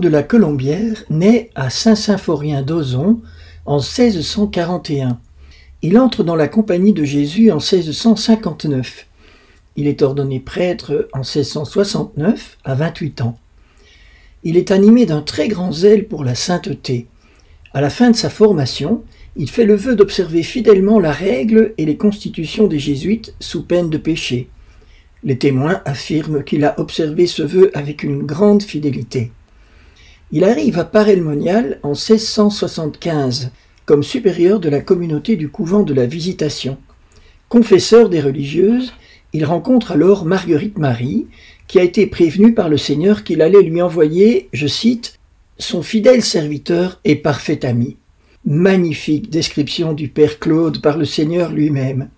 de la Colombière naît à Saint-Symphorien d'Ozon en 1641. Il entre dans la Compagnie de Jésus en 1659. Il est ordonné prêtre en 1669 à 28 ans. Il est animé d'un très grand zèle pour la sainteté. À la fin de sa formation, il fait le vœu d'observer fidèlement la règle et les constitutions des jésuites sous peine de péché. Les témoins affirment qu'il a observé ce vœu avec une grande fidélité. Il arrive à Paray-le-Monial en 1675 comme supérieur de la communauté du couvent de la Visitation. Confesseur des religieuses, il rencontre alors Marguerite Marie, qui a été prévenue par le Seigneur qu'il allait lui envoyer, je cite, « son fidèle serviteur et parfait ami ». Magnifique description du Père Claude par le Seigneur lui-même.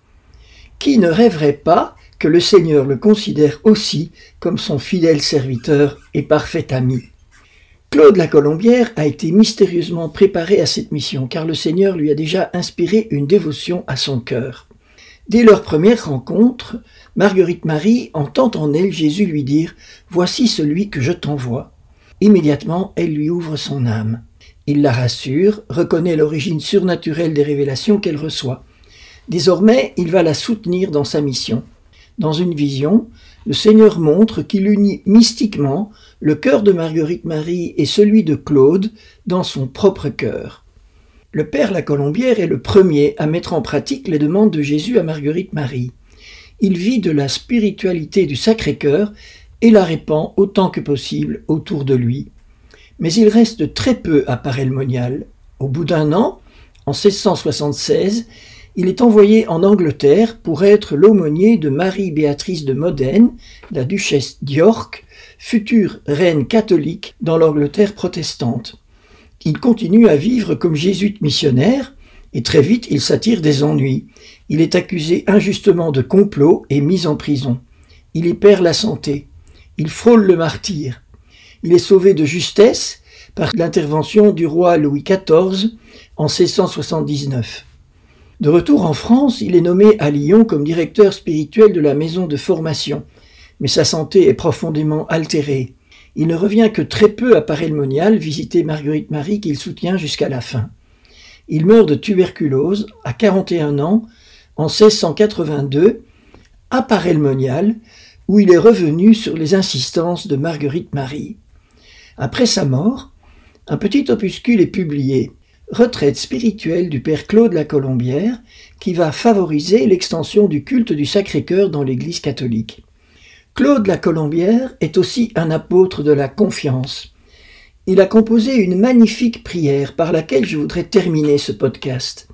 Qui ne rêverait pas que le Seigneur le considère aussi comme son fidèle serviteur et parfait ami? Claude la Colombière a été mystérieusement préparé à cette mission, car le Seigneur lui a déjà inspiré une dévotion à son cœur. Dès leur première rencontre, Marguerite Marie entend en elle Jésus lui dire « Voici celui que je t'envoie ». Immédiatement, elle lui ouvre son âme. Il la rassure, reconnaît l'origine surnaturelle des révélations qu'elle reçoit. Désormais, il va la soutenir dans sa mission. Dans une vision, le Seigneur montre qu'il unit mystiquement le cœur de Marguerite Marie et celui de Claude dans son propre cœur. Le Père la Colombière est le premier à mettre en pratique les demandes de Jésus à Marguerite Marie. Il vit de la spiritualité du Sacré-Cœur et la répand autant que possible autour de lui. Mais il reste très peu à Paray-le-Monial. Au bout d'un an, en 1676, il est envoyé en Angleterre pour être l'aumônier de Marie-Béatrice de Modène, la duchesse d'York, future reine catholique dans l'Angleterre protestante. Il continue à vivre comme jésuite missionnaire et très vite il s'attire des ennuis. Il est accusé injustement de complot et mis en prison. Il y perd la santé. Il frôle le martyre. Il est sauvé de justesse par l'intervention du roi Louis XIV en 1679. De retour en France, il est nommé à Lyon comme directeur spirituel de la maison de formation, mais sa santé est profondément altérée. Il ne revient que très peu à Paray-le-Monial visiter Marguerite Marie qu'il soutient jusqu'à la fin. Il meurt de tuberculose à 41 ans en 1682 à Paray-le-Monial, où il est revenu sur les insistances de Marguerite Marie. Après sa mort, un petit opuscule est publié, Retraite spirituelle du Père Claude la Colombière, qui va favoriser l'extension du culte du Sacré-Cœur dans l'Église catholique. Claude la Colombière est aussi un apôtre de la confiance. Il a composé une magnifique prière par laquelle je voudrais terminer ce podcast.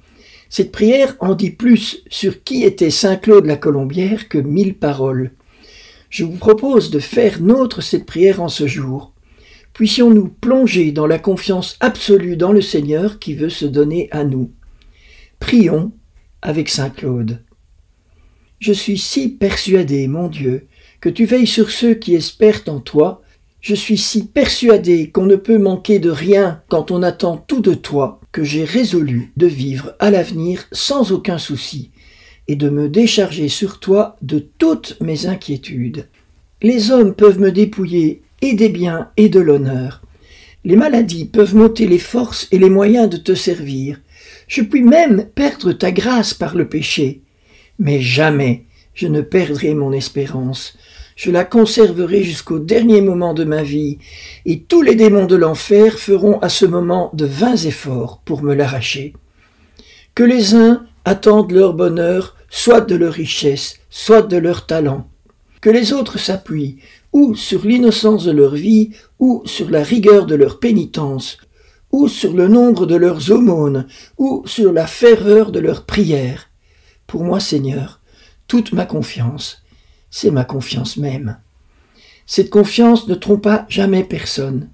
Cette prière en dit plus sur qui était Saint Claude la Colombière que 1000 paroles. Je vous propose de faire nôtre cette prière en ce jour. Puissions-nous plonger dans la confiance absolue dans le Seigneur qui veut se donner à nous. Prions avec Saint Claude. Je suis si persuadé, mon Dieu, que tu veilles sur ceux qui espèrent en toi. Je suis si persuadé qu'on ne peut manquer de rien quand on attend tout de toi, que j'ai résolu de vivre à l'avenir sans aucun souci et de me décharger sur toi de toutes mes inquiétudes. Les hommes peuvent me dépouiller et des biens et de l'honneur. Les maladies peuvent m'ôter les forces et les moyens de te servir. Je puis même perdre ta grâce par le péché. Mais jamais je ne perdrai mon espérance. Je la conserverai jusqu'au dernier moment de ma vie, et tous les démons de l'enfer feront à ce moment de vains efforts pour me l'arracher. Que les uns attendent leur bonheur, soit de leur richesse, soit de leur talent. Que les autres s'appuient ou sur l'innocence de leur vie, ou sur la rigueur de leur pénitence, ou sur le nombre de leurs aumônes, ou sur la ferveur de leurs prières. Pour moi, Seigneur, toute ma confiance, c'est ma confiance même. Cette confiance ne trompa jamais personne.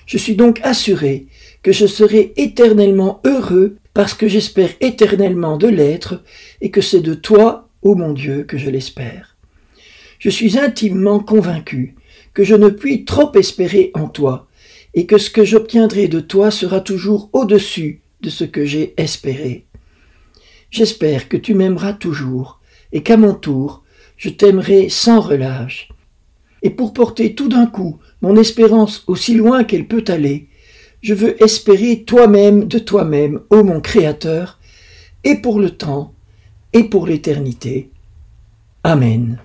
Je suis donc assuré que je serai éternellement heureux parce que j'espère éternellement de l'être et que c'est de toi, ô mon Dieu, que je l'espère. Je suis intimement convaincu que je ne puis trop espérer en toi et que ce que j'obtiendrai de toi sera toujours au-dessus de ce que j'ai espéré. J'espère que tu m'aimeras toujours et qu'à mon tour, je t'aimerai sans relâche. et pour porter tout d'un coup mon espérance aussi loin qu'elle peut aller, je veux espérer toi-même de toi-même, ô mon Créateur, et pour le temps, et pour l'éternité. Amen.